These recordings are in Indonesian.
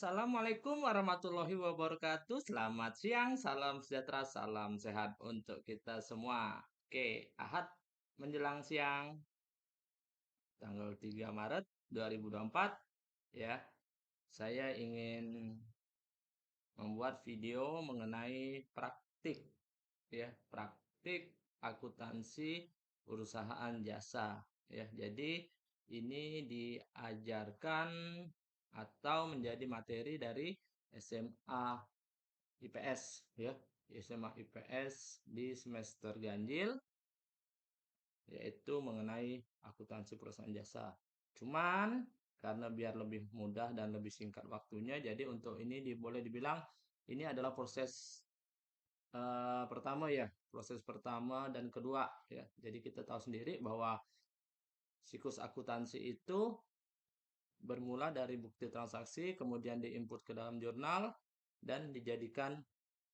Assalamualaikum warahmatullahi wabarakatuh. Selamat siang, salam sejahtera, salam sehat untuk kita semua. Oke, Ahad menjelang siang tanggal 3 Maret 2024 ya. Saya ingin membuat video mengenai praktik ya, praktik akuntansi perusahaan jasa ya. Jadi ini diajarkan atau menjadi materi dari SMA IPS ya, SMA IPS di semester ganjil yaitu mengenai akuntansi perusahaan jasa. Cuman karena biar lebih mudah dan lebih singkat waktunya, jadi untuk ini boleh dibilang ini adalah proses pertama ya, proses pertama dan kedua ya. Jadi kita tahu sendiri bahwa siklus akuntansi itu bermula dari bukti transaksi, kemudian diinput ke dalam jurnal dan dijadikan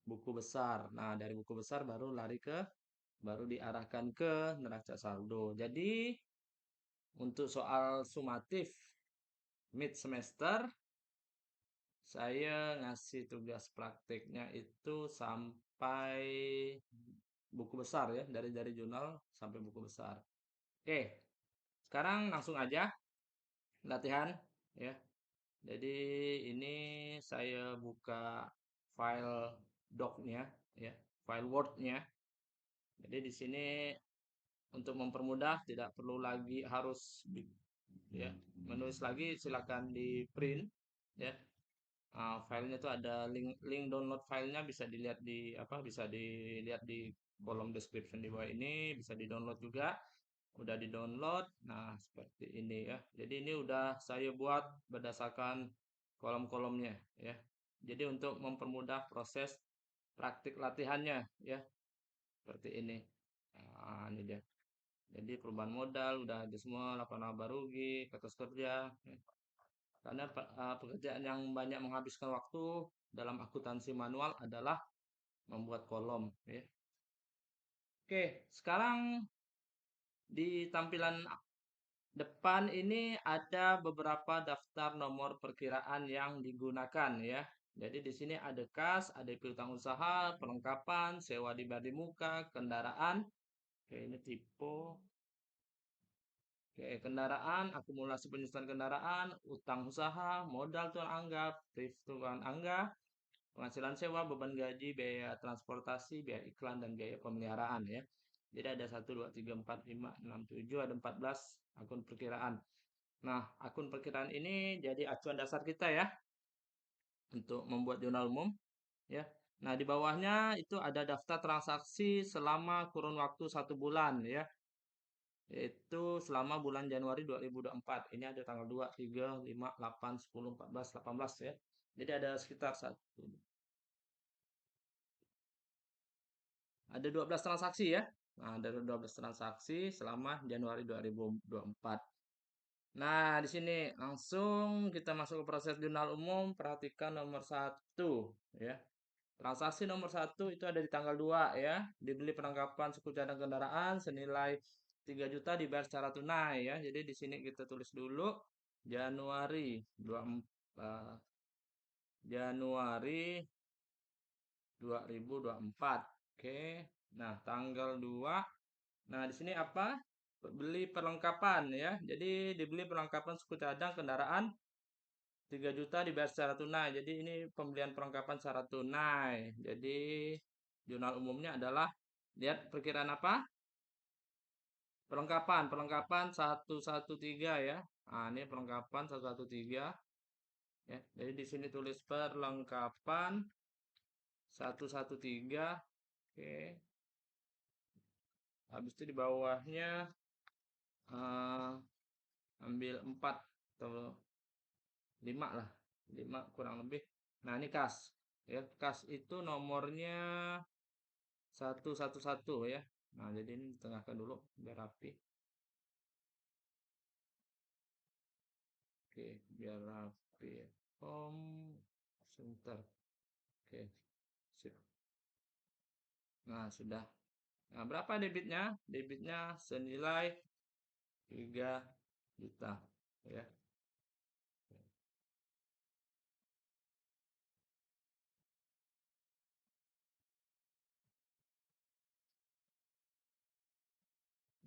buku besar. Nah, dari buku besar baru diarahkan ke neraca saldo. Jadi, untuk soal sumatif mid semester saya ngasih tugas prakteknya itu sampai buku besar ya, dari jurnal sampai buku besar. Oke, sekarang langsung aja latihan ya. Jadi ini saya buka file doc-nya ya, file Word-nya. Jadi di sini untuk mempermudah tidak perlu lagi harus ya menulis lagi, silakan di print ya. Filenya itu ada link download filenya, bisa dilihat di kolom description di bawah ini, bisa di download juga. Udah di download, nah seperti ini ya. Jadi ini udah saya buat berdasarkan kolom-kolomnya ya. Jadi untuk mempermudah proses praktik latihannya ya, seperti ini. Nah, ini dia. Jadi perubahan modal udah ada semua, laba rugi, batas kerja ya. Karena pekerjaan yang banyak menghabiskan waktu dalam akuntansi manual adalah membuat kolom ya. Oke, sekarang di tampilan depan ini ada beberapa daftar nomor perkiraan yang digunakan ya. Jadi di sini ada kas, ada piutang usaha, perlengkapan, sewa dibayar di muka, kendaraan. Oke, ini tipe. Oke, kendaraan, akumulasi penyusutan kendaraan, utang usaha, modal tuan anggap, tuan anggap, penghasilan sewa, beban gaji, biaya transportasi, biaya iklan, dan biaya pemeliharaan ya. Jadi ada 1, 2, 3, 4, 5, 6, 7, ada 14 akun perkiraan. Nah, akun perkiraan ini jadi acuan dasar kita ya untuk membuat jurnal umum ya. Nah, di bawahnya itu ada daftar transaksi selama kurun waktu 1 bulan ya. Yaitu selama bulan Januari 2024. Ini ada tanggal 2, 3, 5, 8, 10, 14, 18 ya. Jadi ada sekitar ada 12 transaksi ya. Nah, ada 12 transaksi selama Januari 2024. Nah, di sini langsung kita masuk ke proses jurnal umum. Perhatikan nomor 1 ya. Transaksi nomor 1 itu ada di tanggal 2 ya. Dibeli perlengkapan suku cadang kendaraan senilai 3 juta dibayar secara tunai ya. Jadi di sini kita tulis dulu Januari 24, Januari 2024. Oke. Nah, tanggal 2. Nah, di sini apa? Beli perlengkapan ya. Jadi dibeli perlengkapan suku cadang kendaraan 3 juta dibayar secara tunai. Jadi ini pembelian perlengkapan secara tunai. Jadi jurnal umumnya adalah lihat perkiraan apa? Perlengkapan 113 ya. Nah, ini perlengkapan 113 ya. Jadi di sini tulis perlengkapan 113. Oke. Habis itu di bawahnya ambil 4 atau 5 lah. 5 kurang lebih. Nah, ini kas. Ya, kas itu nomornya 111 ya. Nah, jadi ini ditengahkan dulu biar rapi. Oke, biar rapi ya. Sebentar. Oke, sip. Nah, sudah. Nah, berapa debitnya? Debitnya senilai 3 juta ya.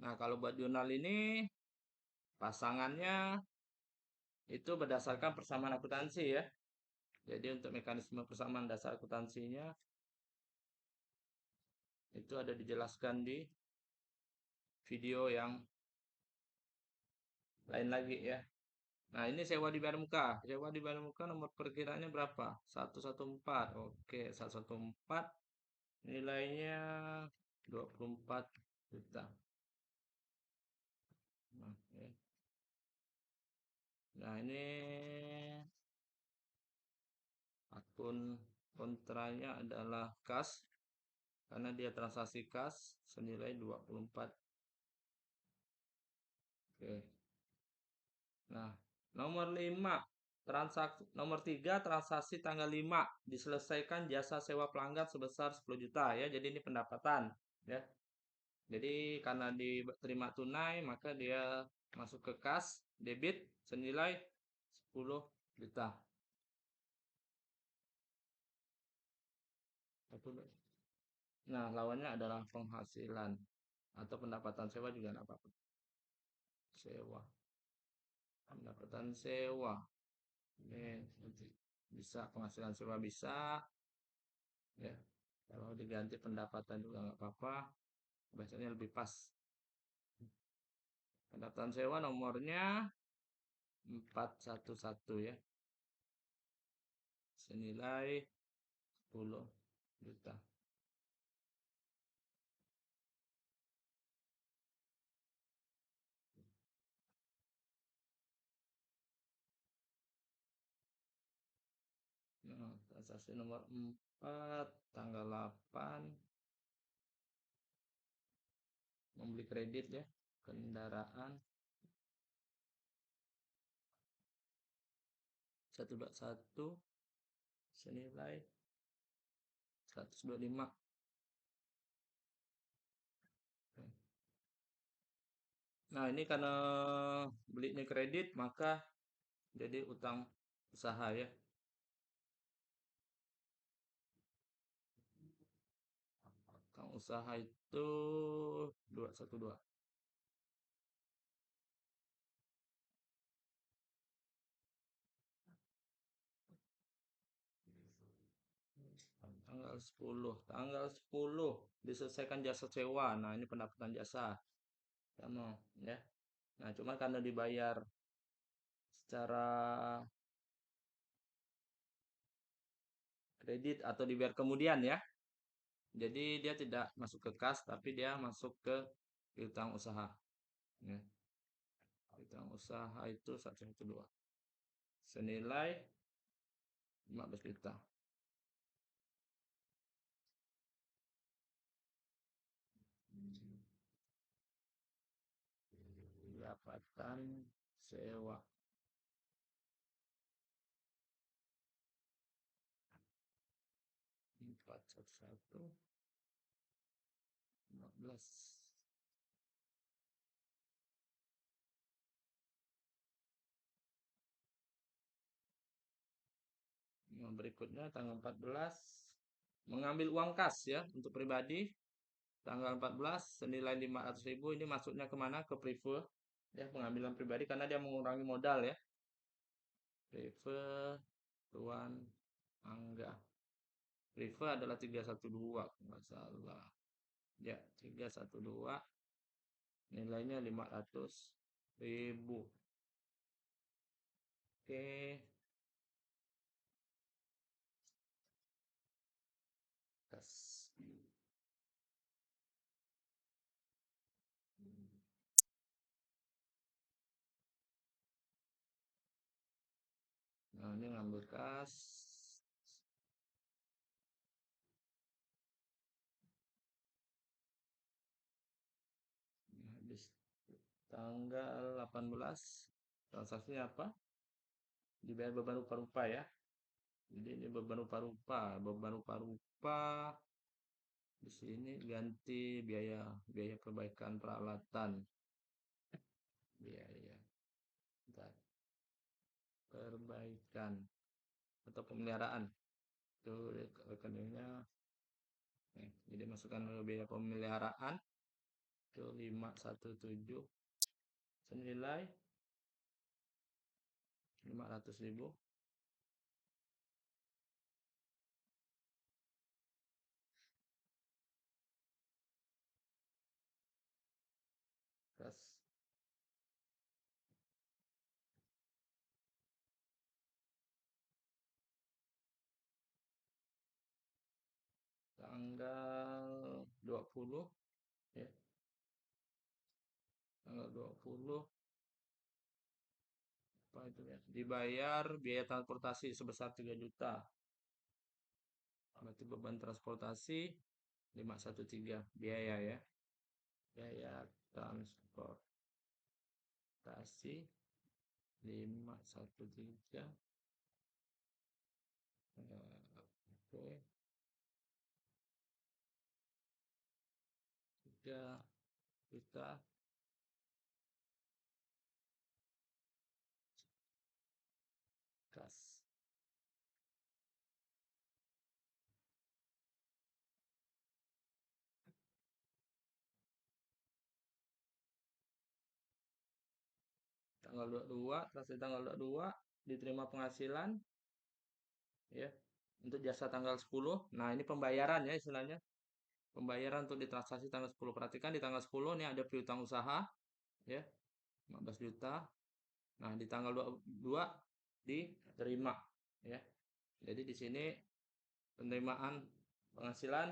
Nah, kalau buat jurnal ini pasangannya itu berdasarkan persamaan akuntansi ya. Jadi untuk mekanisme persamaan dasar akuntansinya itu ada dijelaskan di video yang lain lagi ya. Nah, ini sewa di bayar muka. Sewa di bayar muka nomor perkiraannya berapa? 114. Oke, 114 nilainya 24 juta. Oke. Nah, ini akun kontranya adalah kas karena dia transaksi kas senilai 24. Oke. Nah, nomor 5 transaksi nomor 3 transaksi tanggal 5 diselesaikan jasa sewa pelanggan sebesar 10 juta ya. Jadi ini pendapatan ya. Jadi karena diterima tunai maka dia masuk ke kas debit senilai 10 juta. Nah, lawannya adalah penghasilan atau pendapatan sewa juga tidak apa-apa. Sewa. Pendapatan sewa. Ini bisa penghasilan sewa bisa ya. Kalau diganti pendapatan juga nggak apa-apa. Biasanya lebih pas. Pendapatan sewa nomornya 411 ya. Senilai 10 juta. Nah, transaksi nomor 4 tanggal 8 membeli kredit ya, kendaraan 121 senilai 125. Nah, ini karena belinya kredit maka jadi utang usaha ya. Utang usaha itu 212. Tanggal 10 diselesaikan jasa sewa. Nah, ini pendapatan jasa. Sama ya. Nah, cuma karena dibayar secara kredit atau dibayar kemudian ya. Jadi dia tidak masuk ke kas tapi dia masuk ke piutang usaha. Ya. Piutang usaha itu 112 senilai 15 juta. Pendapatan sewa 411 15. Yang berikutnya tanggal 14 mengambil uang kas ya untuk pribadi tanggal 14 senilai 500.000 ini masuknya kemana? Ke Prive ya, pengambilan pribadi karena dia mengurangi modal ya. Prive Tuan Angga. Prive adalah 312 nggak salah. Ya, 312 nilainya 500.000. Oke. Kas. Nah, ini ngambil kas. Habis tanggal 18 transaksinya apa? Dibayar beban rupa-rupa ya. Jadi ini beban rupa-rupa, beban rupa-rupa di sini ganti biaya biaya perbaikan peralatan. Biaya perbaikan atau pemeliharaan. Itu rekeningnya. Jadi masukkan biaya pemeliharaan Itu 517 senilai 500.000. Kas tanggal 20 ya. Tanggal 20 apa itu ya? Dibayar biaya transportasi sebesar 3 juta. Berarti beban transportasi 513 biaya ya. Biaya transportasi 513. Oke, 3 juta kas. Tanggal 22, transaksi tanggal 22 diterima penghasilan ya untuk jasa tanggal 10. Nah, ini pembayaran ya istilahnya. Pembayaran untuk di transaksi tanggal 10. Perhatikan di tanggal 10 ini ada piutang usaha ya, 15 juta. Nah, di tanggal 22 diterima ya. Jadi di sini penerimaan penghasilan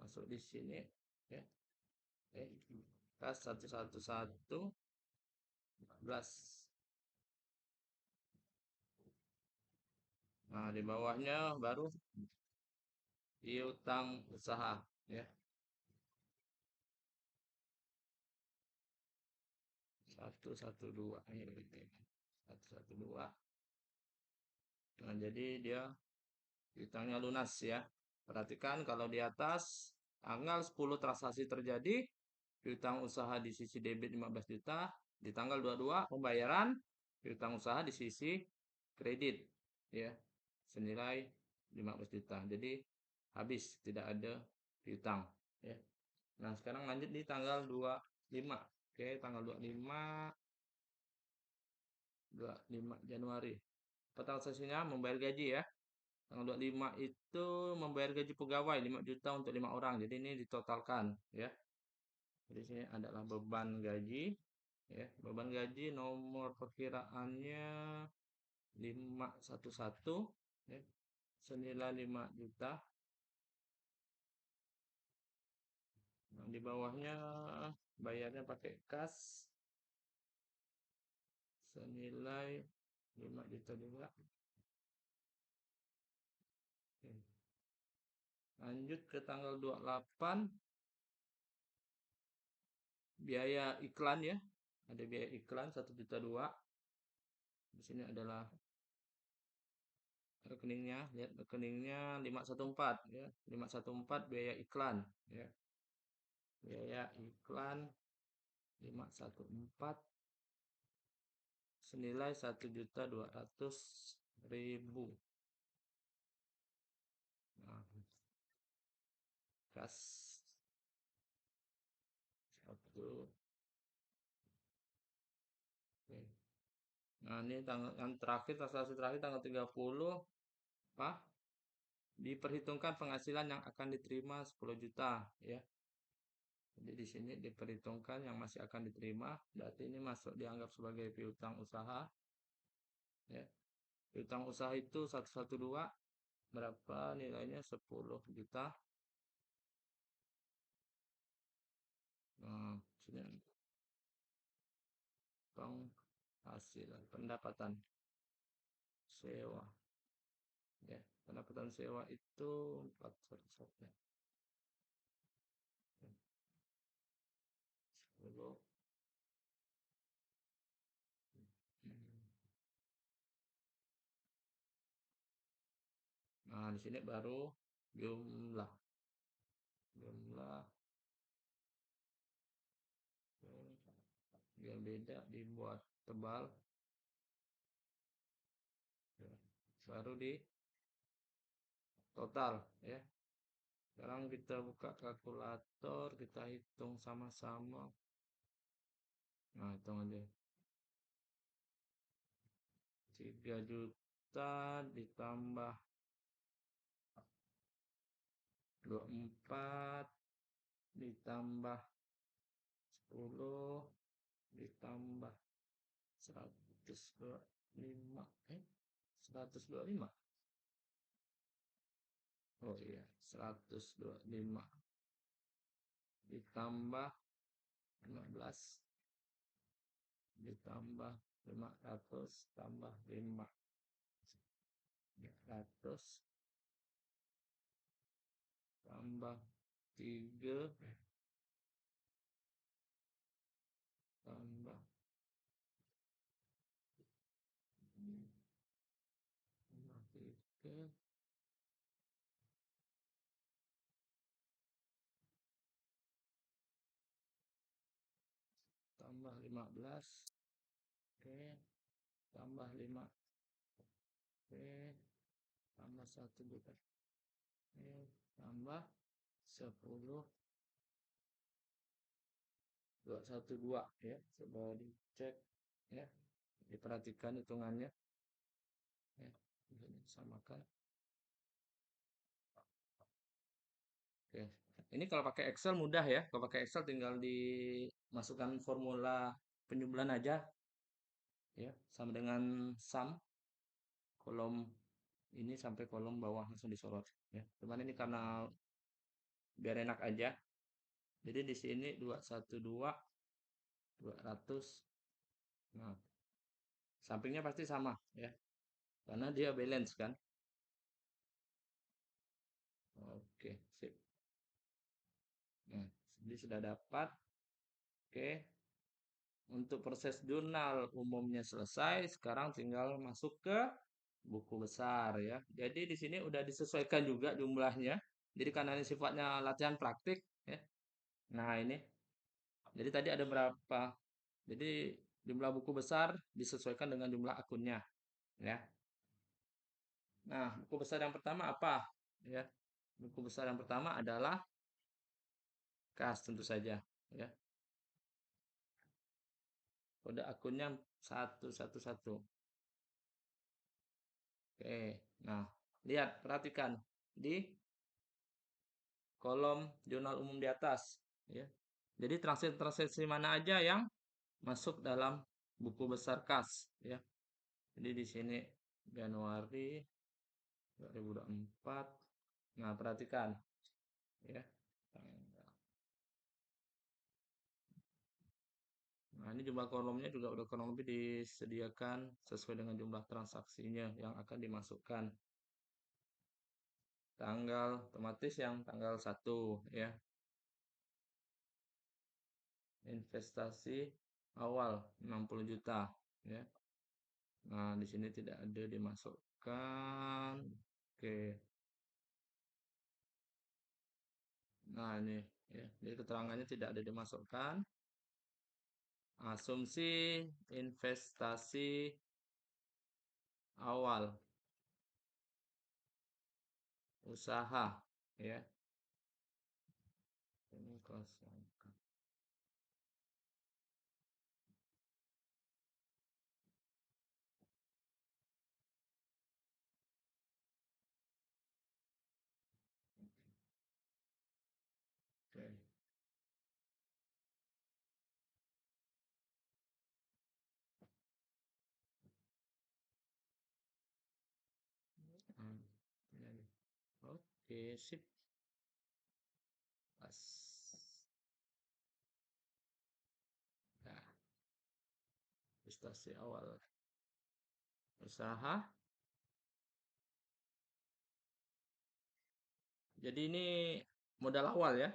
masuk di sini ya. Oke. Kas 111 14. Nah, di bawahnya baru piutang usaha ya. 112 ini 112. Nah, jadi dia piutangnya lunas ya. Perhatikan kalau di atas tanggal 10 transaksi terjadi, piutang usaha di sisi debit 15 juta, di tanggal 22 pembayaran, piutang usaha di sisi kredit ya. Senilai 15 juta. Jadi habis, tidak ada piutang ya. Nah, sekarang lanjut di tanggal 25. Oke, tanggal 25 Januari. Transaksinya membayar gaji ya. Tanggal 25 itu membayar gaji pegawai 5 juta untuk 5 orang. Jadi ini ditotalkan ya. Jadi sini adalah beban gaji ya. Beban gaji nomor perkiraannya 511 ya. Senilai 5 juta. Nah, di bawahnya bayarnya pakai kas senilai 5 juta juga. Oke. Lanjut ke tanggal 28 biaya iklan ya. Ada biaya iklan 1 juta 2. Di sini adalah rekeningnya, lihat rekeningnya 514 ya. 514 biaya iklan ya. Biaya iklan 514 senilai 1.200.000. Nah, kas 1. Oke. Nah, ini tanggal yang terakhir, transaksi terakhir tanggal 30 apa? Diperhitungkan penghasilan yang akan diterima 10 juta ya. Jadi di sini diperhitungkan yang masih akan diterima, berarti ini masuk dianggap sebagai piutang usaha ya. Piutang usaha itu 112 berapa nilainya 10 juta. Nah, sini penghasilan pendapatan sewa ya. Pendapatan sewa itu 411 ya. 10. Nah, di sini baru jumlah jumlah yang beda dibuat tebal ya. Baru di total ya. Sekarang kita buka kalkulator, kita hitung sama-sama. Nah, hitung aja. 3 juta ditambah 24 ditambah 10 ditambah 125. 125. Oh iya, 125 ditambah 15 ditambah 500 tambah 5, 300 tambah 3 tambah 3 tambah 15. Oke, tambah 5. Oke, tambah 1 juta. Oke, tambah 10 212 ya. Coba dicek ya. Diperhatikan hitungannya ya. Bisa disamakan. Oke. Ini kalau pakai Excel mudah ya. Kalau pakai Excel tinggal dimasukkan formula penjumlahan aja ya, sama dengan sum kolom ini sampai kolom bawah langsung disorot ya. Cuman ini karena biar enak aja. Jadi di sini 212 200. Nah, sampingnya pasti sama ya. Karena dia balance kan. Oke, sip. Nah, ini sudah dapat. Oke. Untuk proses jurnal umumnya selesai, sekarang tinggal masuk ke buku besar ya. Jadi di sini udah disesuaikan juga jumlahnya. Jadi karena ini sifatnya latihan praktik ya. Nah, ini. Jadi tadi ada berapa? Jadi jumlah buku besar disesuaikan dengan jumlah akunnya ya. Nah, buku besar yang pertama apa? Ya. Buku besar yang pertama adalah kas tentu saja ya. Kode akunnya 111. Oke. Nah, lihat perhatikan di kolom jurnal umum di atas ya. Jadi transaksi-transaksi mana aja yang masuk dalam buku besar kas ya. Jadi di sini Januari 2024. Nah, perhatikan ya. Nah, ini jumlah kolomnya juga udah kurang lebih disediakan sesuai dengan jumlah transaksinya yang akan dimasukkan. Tanggal otomatis yang tanggal 1 ya. Investasi awal 60 juta ya. Nah, di sini tidak ada dimasukkan. Oke. Nah, ini ya. Jadi keterangannya tidak ada dimasukkan. Asumsi investasi awal usaha ya. Ini kosong. Oke. Hmm, ini. Oke, sip. Pas. Nah, investasi awal usaha. Jadi ini modal awal ya.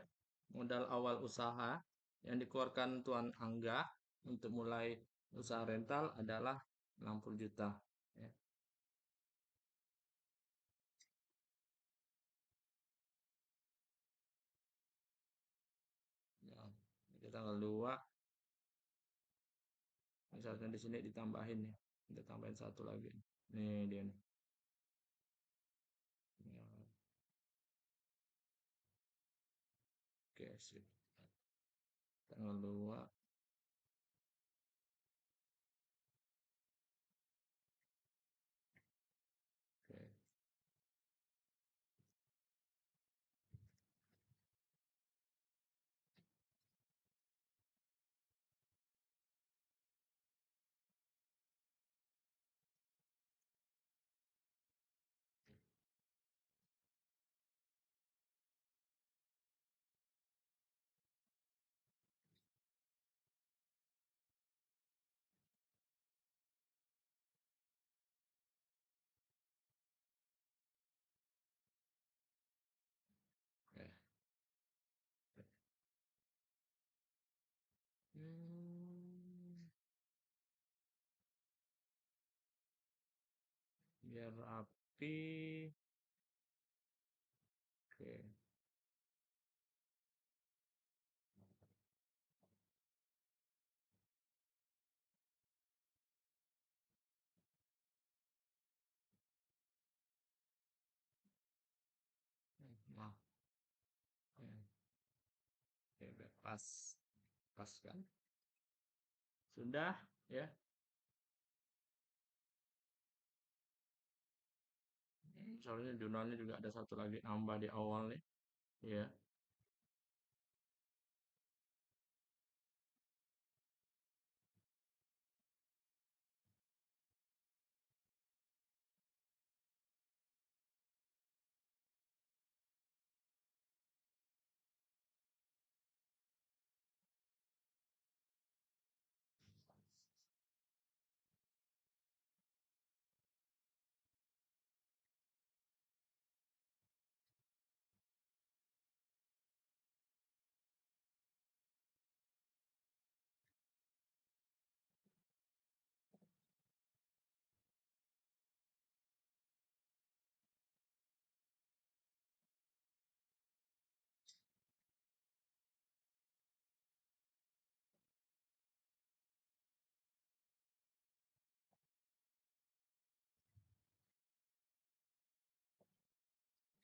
Modal awal usaha yang dikeluarkan Tuan Angga untuk mulai usaha rental adalah 60 juta ya. Ya, ini tanggal 2. Misalkan di sini ditambahin ya. Kita tambahin satu lagi. Nih dia nih. Ya, sip. Tanggal 2. Oke. Oke. Hmm, biar rapi. Oke. Nah, ya. Oke, oke, pas. Pas kan? Sudah, ya. Soalnya jurnalnya juga ada satu lagi nambah di awal nih. Ya,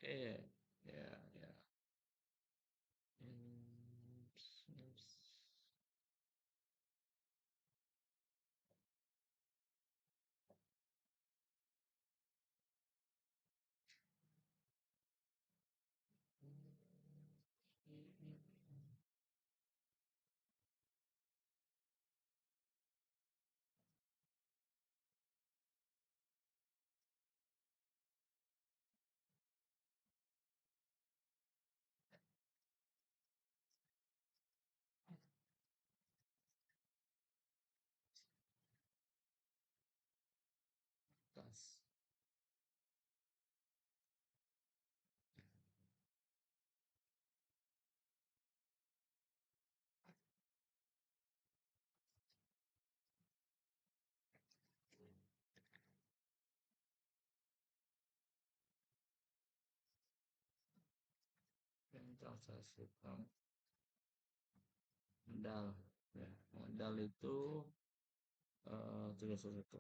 oke. Ya, ya. Hmm, tas. Investasi bank. Modal. Ya, modal itu tulis itu.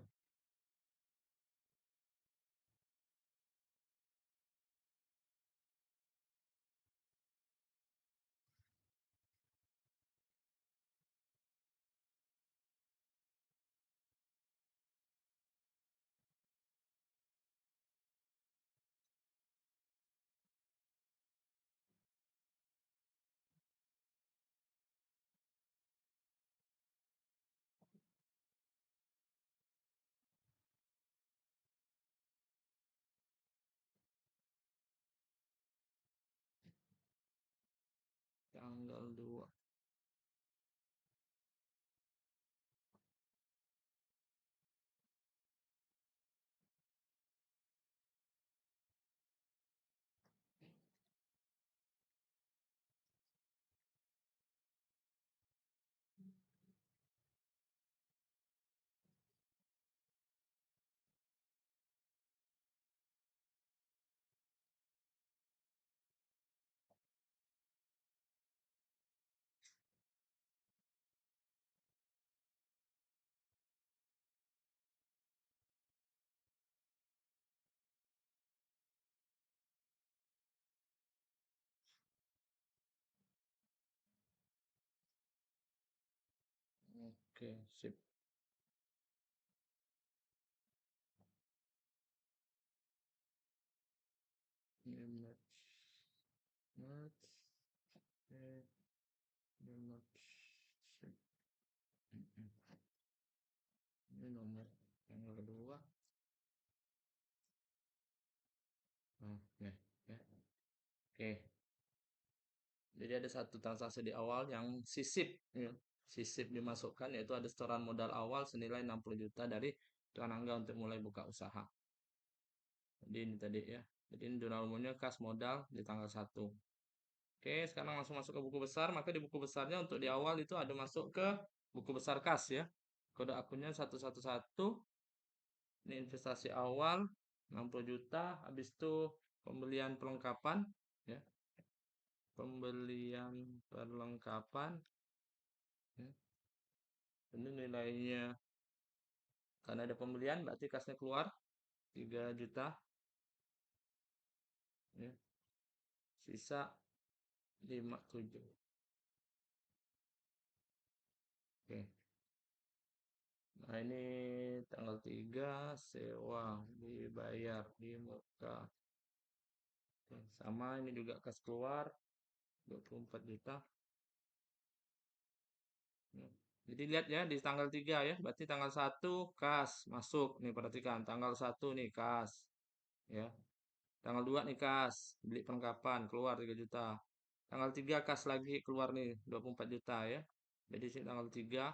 Tanggal 2. Oke, sip. Ini match, match, oke, ini match, sip. Ini nomor yang kedua. Oke, ya. Oke. Jadi ada satu transaksi di awal yang sisip, ya. Sisip dimasukkan yaitu ada setoran modal awal senilai 60 juta dari Tuan Angga untuk mulai buka usaha. Jadi ini tadi ya. Jadi ini jurnal umumnya kas modal di tanggal 1. Oke, sekarang langsung masuk ke buku besar. Maka di buku besarnya untuk di awal itu ada masuk ke buku besar kas ya. Kode akunnya 111. Ini investasi awal 60 juta. Habis itu pembelian perlengkapan ya. Pembelian perlengkapan ya. Ini nilainya karena ada pembelian berarti kasnya keluar 3 juta ya. Sisa 57. Oke. Nah, ini tanggal 3 sewa dibayar di muka. Oke, sama ini juga kas keluar 24 juta. Ya. Jadi lihat ya di tanggal 3 ya, berarti tanggal 1 kas masuk. Nih perhatikan, tanggal 1 nih kas ya. Tanggal 2 nih kas, beli perlengkapan keluar 3 juta. Tanggal 3 kas lagi keluar nih 24 juta ya. Jadi sini tanggal 3.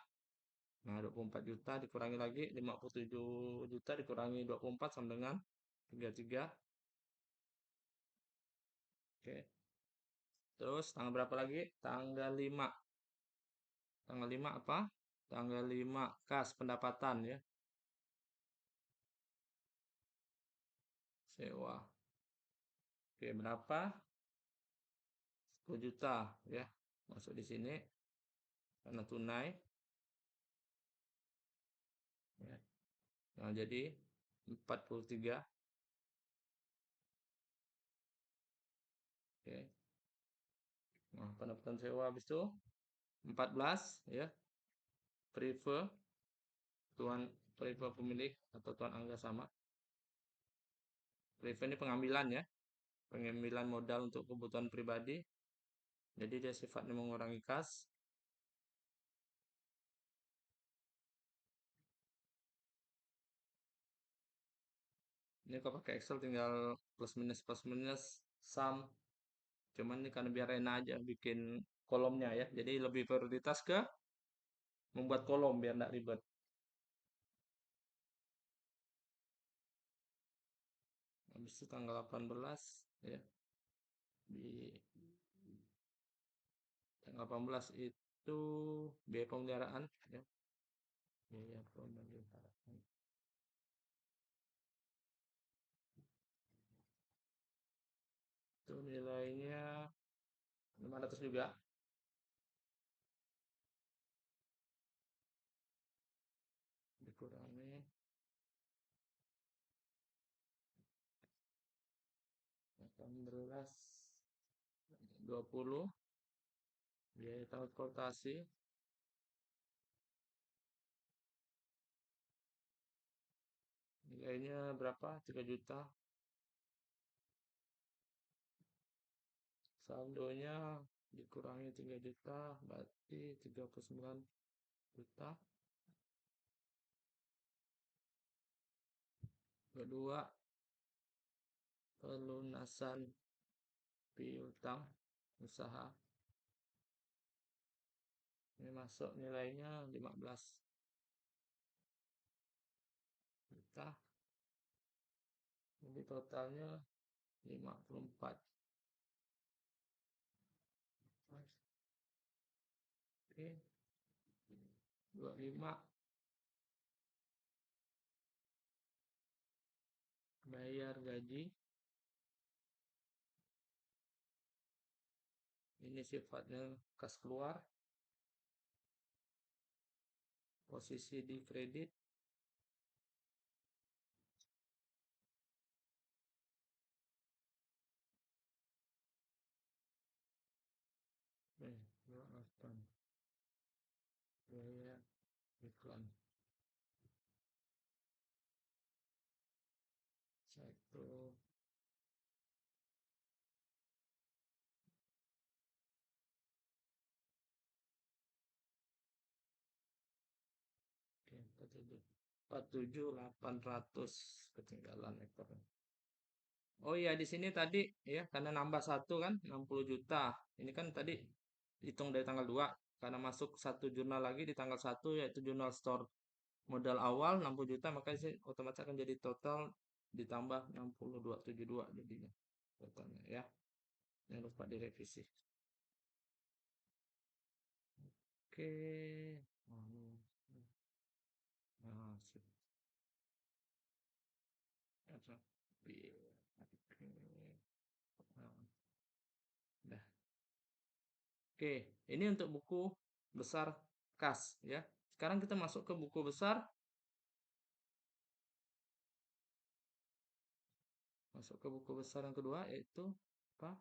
Nah, 24 juta dikurangi lagi 57 juta dikurangi 24 sama dengan 33. Oke. Terus tanggal berapa lagi? Tanggal 5. Tanggal 5 apa? Tanggal 5 kas pendapatan ya. Sewa. Oke, berapa? 10 juta ya. Masuk di sini karena tunai ya. Nah, jadi 43. Oke. Nah, pendapatan sewa habis itu 14 ya. Prive tuan prive pemilik atau tuan angga sama. Prive ini pengambilan ya. Pengambilan modal untuk kebutuhan pribadi. Jadi dia sifatnya mengurangi kas. Ini kalau pakai Excel tinggal plus minus sum. Cuman ini karena biar enak aja bikin kolomnya ya. Jadi lebih prioritas ke membuat kolom biar tidak ribet. Habis itu tanggal 18 ya. Di tanggal 18 itu biaya pemeliharaan ya. Biaya pemeliharaan. Itu nilainya 500 juga. Dikurangi 18 20 biaya transportasi nilainya berapa? 3 juta. Saldonya dikurangi 3 juta berarti 39 juta. Kedua, pelunasan piutang usaha. Ini masuk nilainya 15 juta. Jadi totalnya 54. Oke. 25 bayar gaji. Ini sifatnya kas keluar. Posisi di kredit. Maafkan. Biaya iklan satu. Oke, 47.800 ketinggalan ekor. Oh iya, di sini tadi ya karena nambah satu kan 60 juta. Ini kan tadi hitung dari tanggal 2 karena masuk satu jurnal lagi di tanggal 1 yaitu jurnal store modal awal 60 juta, makanya sih otomatis akan jadi total ditambah 6272 jadinya totalnya ya. Jangan lupa direvisi. Oke. Nah, sip. Oke. Nah, udah. Oke, ini untuk buku besar kas ya. Sekarang kita masuk ke buku besar. Masuk ke buku besar yang kedua yaitu apa?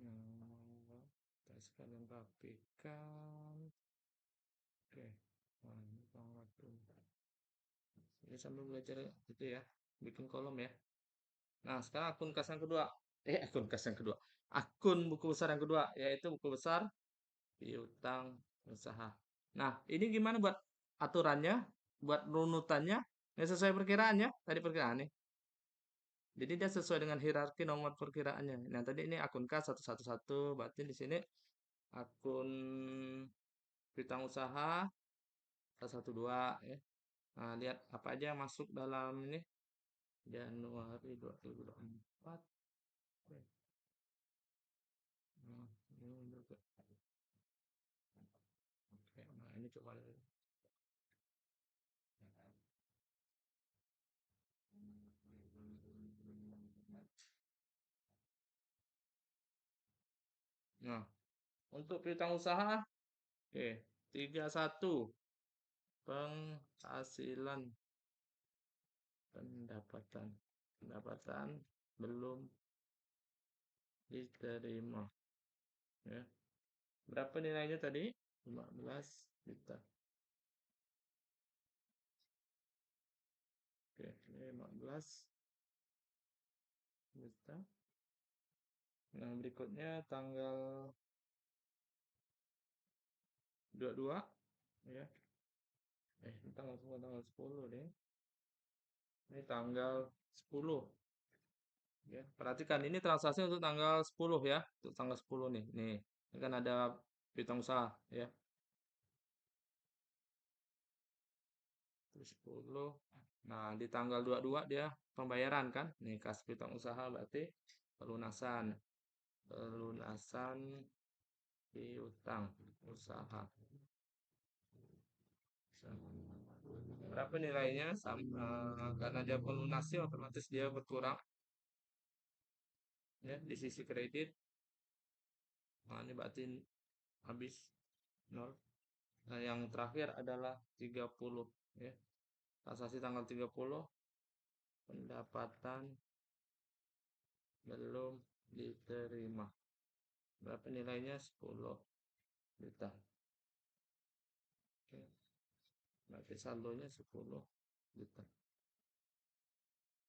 Nah, kita sekalian rapikan. Oke. Nah, ini waktu. Ini sambil belajar gitu ya, bikin kolom ya. Nah, sekarang akun kas yang kedua. Akun kas yang kedua. Akun buku besar yang kedua, yaitu buku besar piutang usaha. Nah, ini gimana buat aturannya, buat runutannya? Ya sesuai perkiraan ya, tadi perkiraan nih. Jadi dia sesuai dengan hierarki nomor perkiraannya. Nah, tadi ini akun kas 111, berarti di sini akun piutang usaha 112 ya. Nah, lihat apa aja yang masuk dalam ini Januari 2024. Nah, ini juga. Oke, nah ini coba. Nah, untuk piutang usaha, oke, 31 penghasilan pendapatan pendapatan belum diterima ya. Berapa nilainya tadi? 15 juta. Oke, 15 juta. Nah, berikutnya tanggal 22 ya. Ini tanggal 10 deh. Ini tanggal 10 ya. Perhatikan ini transaksi untuk tanggal 10 ya. Untuk tanggal 10 nih. Nih, ini kan ada piutang usaha ya. 10. Nah, di tanggal 22 dia pembayaran kan? Nih, kas piutang usaha berarti pelunasan. Pelunasan piutang usaha. Berapa nilainya? Karena dia pelunasi otomatis dia berkurang ya di sisi kredit. Nah, ini berarti habis 0. Nah, yang terakhir adalah 30 ya. Transaksi tanggal 30 pendapatan belum diterima. Berapa nilainya? 10 juta. Oke. Berarti saldonya 10 juta.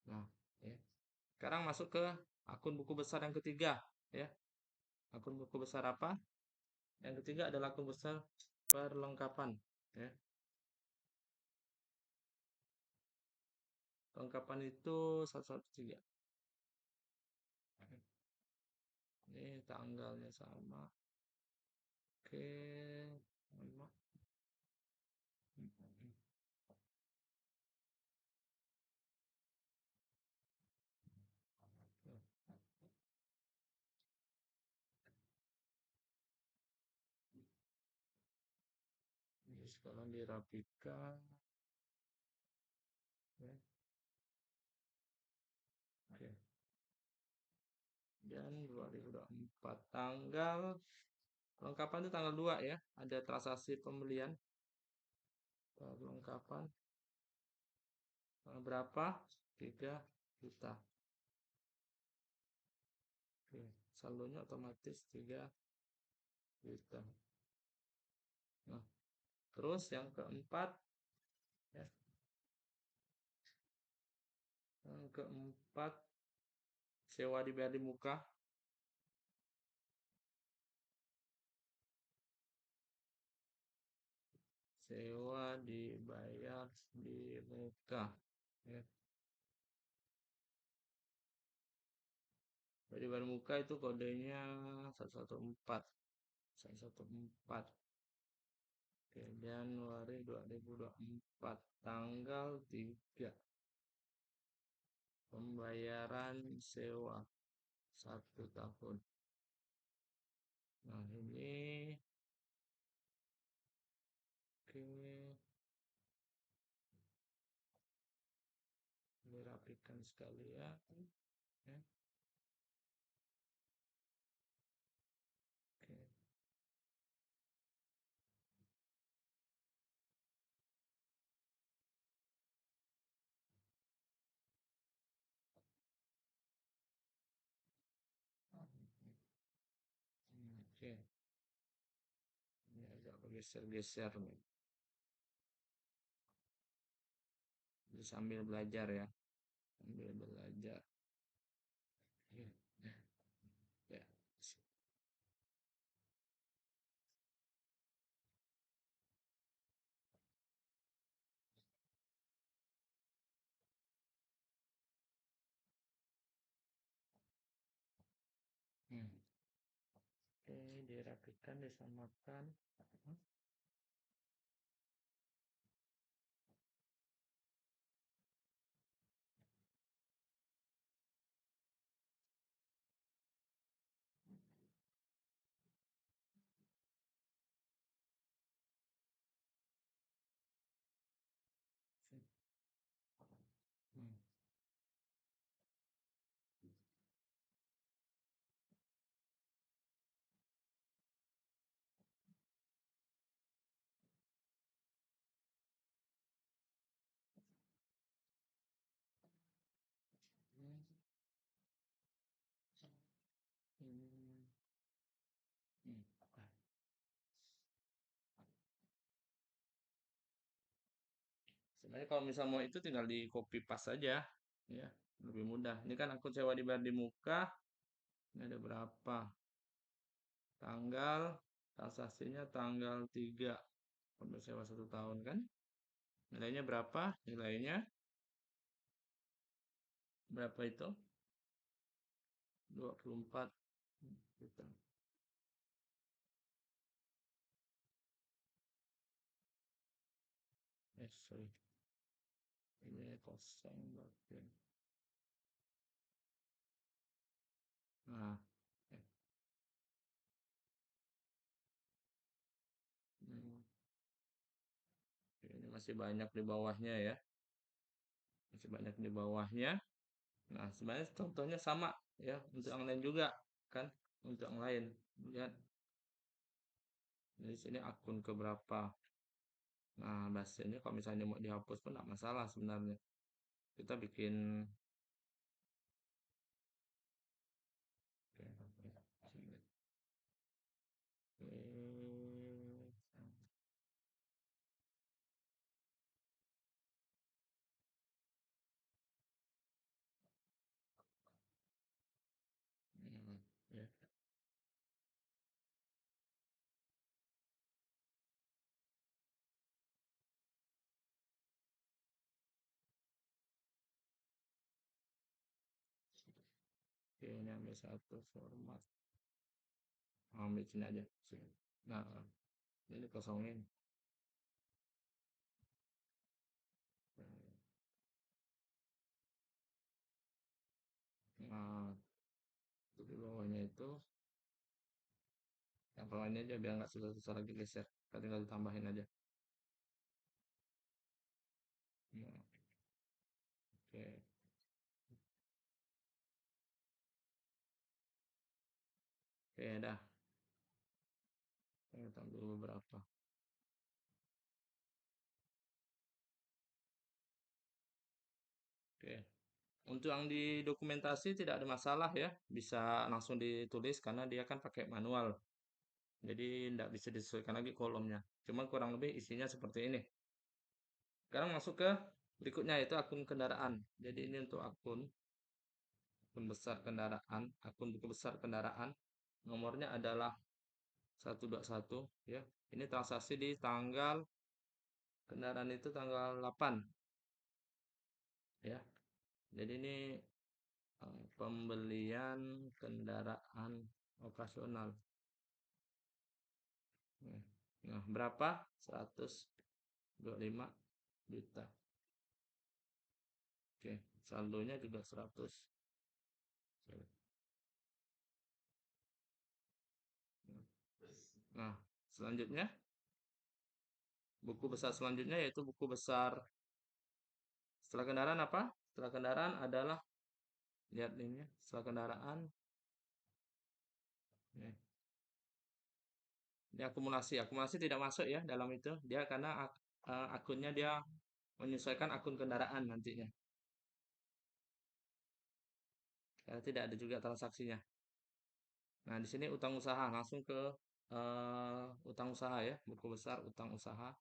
Nah, ya. Sekarang masuk ke akun buku besar yang ketiga, ya. Akun buku besar apa? Yang ketiga adalah akun besar perlengkapan, ya. Perlengkapan itu 113. Ini tanggalnya sama. Oke, mohon. Ini sekarang dirapikan, ya. Oke. Dan 2024 tanggal perlengkapan itu tanggal 2 ya. Ada transaksi pembelian perlengkapan berapa? 3 juta. Oke. saldonya otomatis 3 juta. Nah, terus yang keempat, ya, yang keempat sewa dibayar di muka. Sewa dibayar di muka, ya. Dibayar di muka itu kodenya 114. 114. Oke, Januari 2024, tanggal 3. Pembayaran sewa 1 tahun. Nah, ini oke, dirapikan sekalian, ya. Oke. Oke, ini agak bergeser-geser nih. Jadi sambil belajar ya, sambil belajar. Ya, ya. Hmm. Oke, dirapikan, disamakan. Hmm. Hmm. Hmm. Hmm. Sebenarnya kalau misalnya mau itu tinggal di copy paste saja, ya, lebih mudah. Ini kan akun sewa dibayar di muka, ini ada berapa? Tanggal transaksinya tanggal 3 untuk sewa 1 tahun kan? Nilainya berapa? Nilainya berapa itu? 24 juta. Sorry. Ini kosong berarti. Nah, eh, hmm, ini masih banyak di bawahnya ya. Masih banyak di bawahnya. Nah, sebenarnya contohnya sama ya untuk yang lain juga kan, untuk yang lain. Lihat di sini akun keberapa. Nah, bahasanya kalau misalnya mau dihapus pun tidak masalah sebenarnya. Kita bikin oke, oke. Hmm, ya. Oke, ini ambil satu format. Ambil sini aja. Sini. Nah, ini kosongin. Nah, untuk di bawahnya itu, yang bawahnya aja biar nggak susah-susah lagi geser. Kita tinggal ditambahin aja. Nah, oke, oke, dah. Kita tambah beberapa. Oke, Untuk yang di dokumentasi tidak ada masalah ya, bisa langsung ditulis karena dia kan pakai manual. Jadi tidak bisa disesuaikan lagi kolomnya. Cuma kurang lebih isinya seperti ini. Sekarang masuk ke berikutnya yaitu akun kendaraan. Jadi ini untuk akun besar kendaraan, akun buku besar kendaraan. Nomornya adalah 121 ya. Ini transaksi di tanggal kendaraan itu tanggal 8 ya. Jadi ini pembelian kendaraan operasional. Nah, berapa? 125 juta. Oke, saldonya juga 100. Nah, selanjutnya buku besar selanjutnya yaitu buku besar setelah kendaraan apa? Setelah kendaraan adalah lihat ini setelah kendaraan ini akumulasi. Akumulasi tidak masuk ya dalam itu. Dia karena akunnya dia menyesuaikan akun kendaraan nantinya. Karena tidak ada juga transaksinya. Nah, di sini utang usaha langsung ke utang usaha ya, buku besar utang usaha.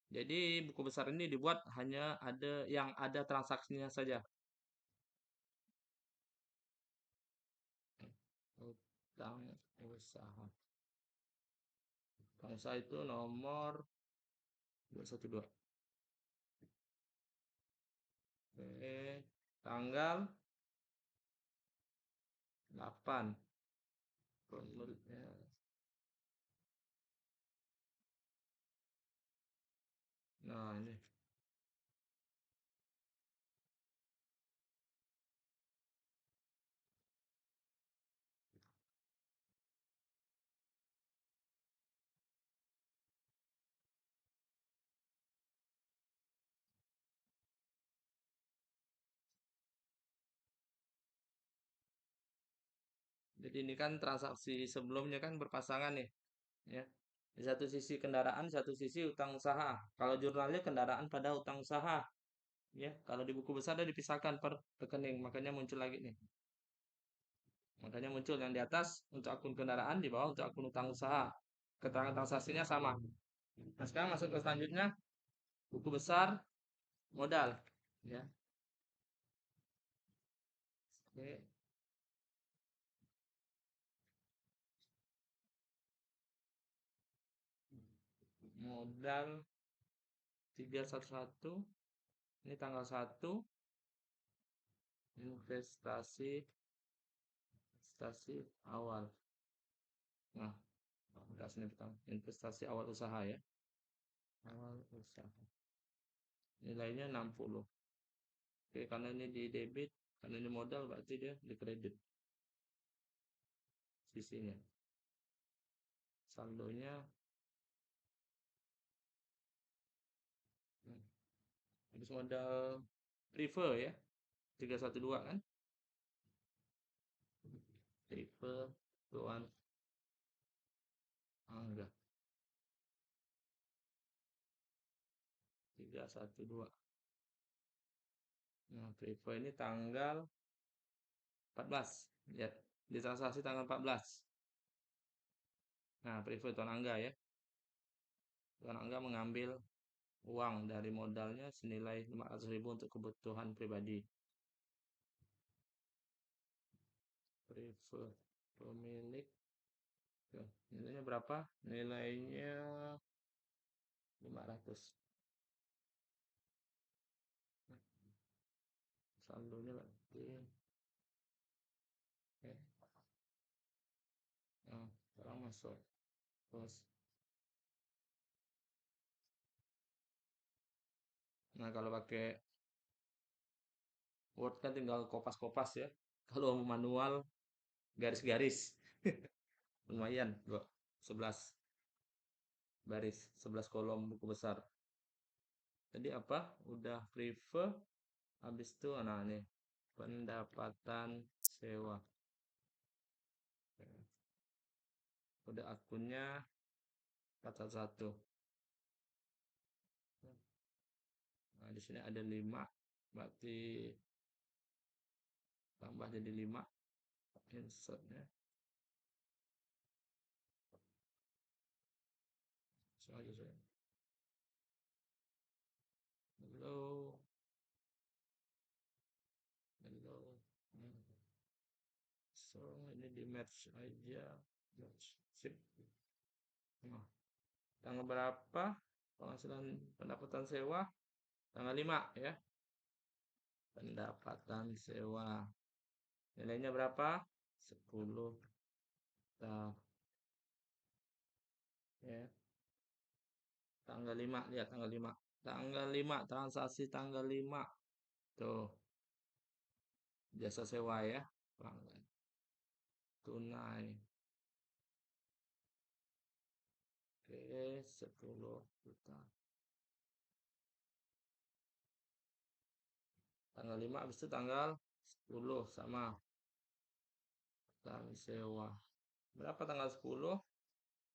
Jadi buku besar ini dibuat hanya ada yang ada transaksinya saja. Utang usaha. Utang usaha itu nomor 212. Oke, tanggal 8. Nah, ini. Jadi ini kan transaksi sebelumnya kan berpasangan nih, ya. Di satu sisi kendaraan, satu sisi utang usaha. Kalau jurnalnya kendaraan pada utang usaha, ya. Kalau di buku besar ada dipisahkan per rekening, makanya muncul lagi nih. Makanya muncul yang di atas untuk akun kendaraan, di bawah untuk akun utang usaha. Keterangan transaksinya sama. Nah, sekarang masuk ke selanjutnya, buku besar modal, ya. Oke, modal 311. Ini tanggal 1 investasi investasi awal. Nah, investasi awal usaha ya. Awal usaha. Nilainya 60. Oke, karena ini di debit, karena ini modal berarti dia di kredit sisinya. Saldonya habis modal prefer ya. 312 kan? Prefer tuan enggak 312. Nah, prefer ini tanggal 14. Lihat, di transaksi tanggal 14. Nah, prefer Tuan Angga ya. Tuan Angga mengambil uang dari modalnya senilai 500.000 untuk kebutuhan pribadi. Prefer pemilik. Nilainya berapa? Nilainya 500. Saldonya berarti sekarang masuk. Terus. Nah, kalau pakai Word kan tinggal kopas-kopas ya. Kalau manual garis-garis. Lumayan kok. 11 baris, 11 kolom buku besar. Tadi apa? Udah prefer. Habis itu nah nih pendapatan sewa. Udah akunnya 411. Nah, di sini ada 5. Berarti tambah jadi 5. Insertnya. Langsung aja saya. Hello. Hello. So, ini di match aja. Match. Sip. Nah, tanggal berapa penghasilan pendapatan sewa? Tanggal 5 ya. Pendapatan sewa. Nilainya berapa? 10 juta. Ya. Tanggal 5, lihat tanggal 5. Tanggal 5, transaksi tanggal 5. Tuh, jasa sewa ya. Tunai. Oke, 10 juta. Tanggal 5 habis itu tanggal 10 sama tanggal sewa. Berapa tanggal 10?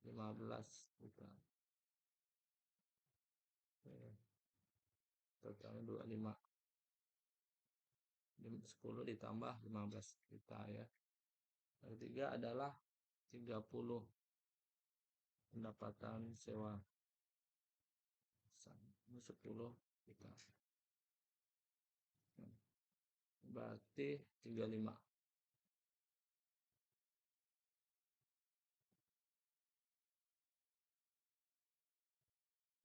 15 juta. Oke. Totalnya 25. 10 ditambah 15 juta ya. Yang ketiga adalah 30 pendapatan sewa. 10 juta. Berarti 35.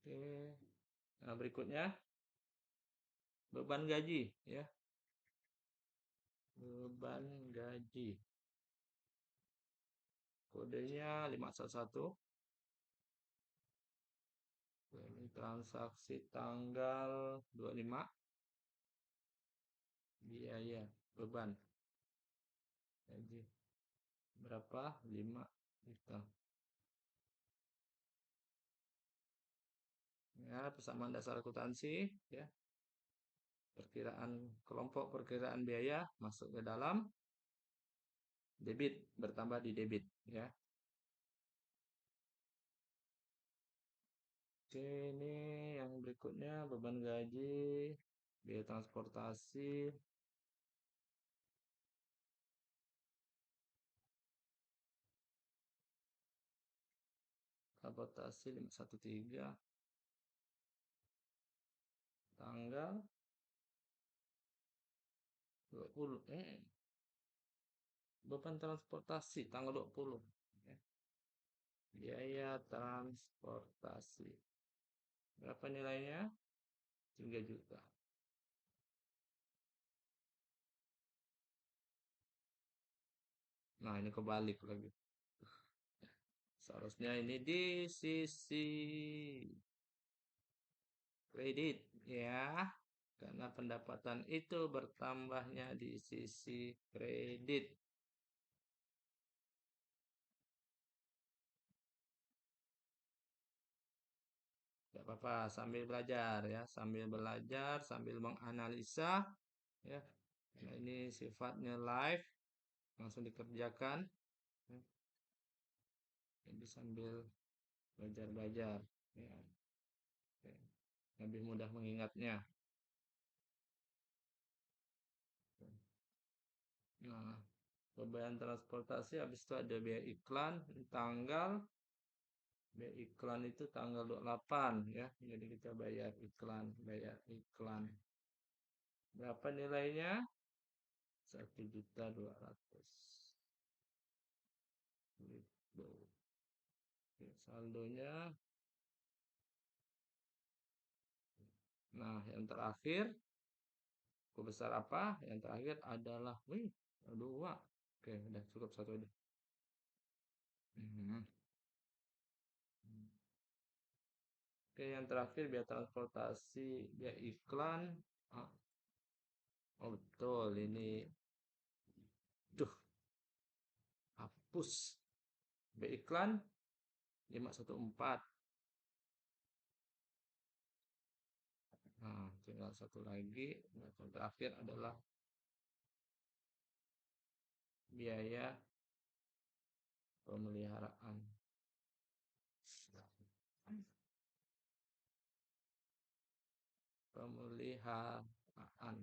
Oke. Nah, berikutnya beban gaji ya. Beban gaji. Kodenya 511. Ini transaksi tanggal 25. Biaya beban gaji berapa? 5 juta. Ya, persamaan dasar akuntansi ya. Perkiraan kelompok perkiraan biaya masuk ke dalam debit, bertambah di debit ya. Oke, ini yang berikutnya beban gaji, biaya transportasi. Transportasi 513 tanggal 20. Beban transportasi tanggal 20 ya. Biaya transportasi. Berapa nilainya? 3 juta. Nah, ini kebalik lagi. Seharusnya ini di sisi kredit ya. Karena pendapatan itu bertambahnya di sisi kredit. Tidak apa-apa, sambil belajar ya, sambil belajar, sambil menganalisa ya. Nah, ini sifatnya live, langsung dikerjakan. Ya. Jadi sambil belajar-belajar ya. Oke. Lebih mudah mengingatnya. Nah, pembayaran transportasi habis itu ada biaya iklan tanggal biaya iklan itu tanggal 28 ya. Jadi kita bayar iklan. Berapa nilainya? 1.200.000. Gitu. Oke, saldonya. Nah, yang terakhir besar apa? Yang terakhir adalah dua. Oke, udah cukup satu aja. Hmm. Oke, yang terakhir biaya transportasi, biaya iklan. Ah, oh betul, ini. Duh, hapus. Biaya iklan 514. Nah, tinggal satu lagi. Yang terakhir adalah biaya pemeliharaan. Pemeliharaan.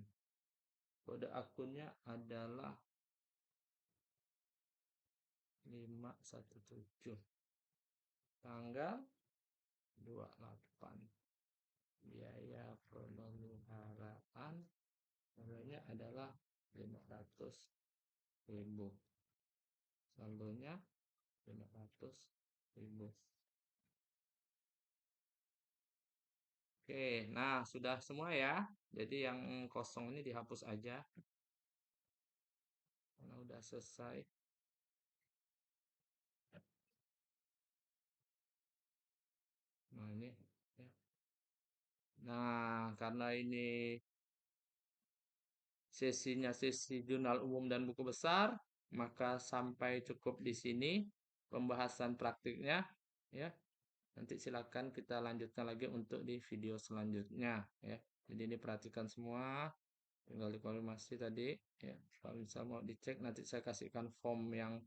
Kode akunnya adalah 517. Tanggal 28. Biaya pemeliharaan saldonya adalah 500.000. Saldonya 500.000. Oke, nah sudah semua ya. Jadi yang kosong ini dihapus aja karena udah selesai. Nah, ini ya. Nah, karena ini sesinya sesi jurnal umum dan buku besar, maka sampai cukup di sini pembahasan praktiknya ya. Nanti silakan kita lanjutkan lagi untuk di video selanjutnya ya. Jadi ini perhatikan semua, tinggal dikonfirmasi tadi ya. Kalau misal mau dicek nanti saya kasihkan form yang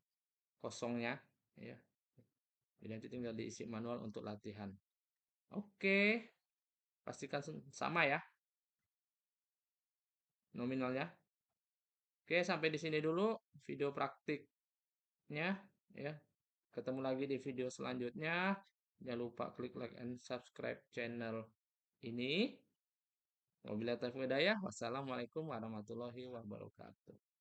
kosongnya ya. Jadi nanti tinggal diisi manual untuk latihan. Oke, pastikan sama ya nominalnya. Oke, sampai di sini dulu video praktiknya ya. Ketemu lagi di video selanjutnya. Jangan lupa klik like and subscribe channel ini. Wabillahi taufiq hidayah. Wassalamualaikum warahmatullahi wabarakatuh.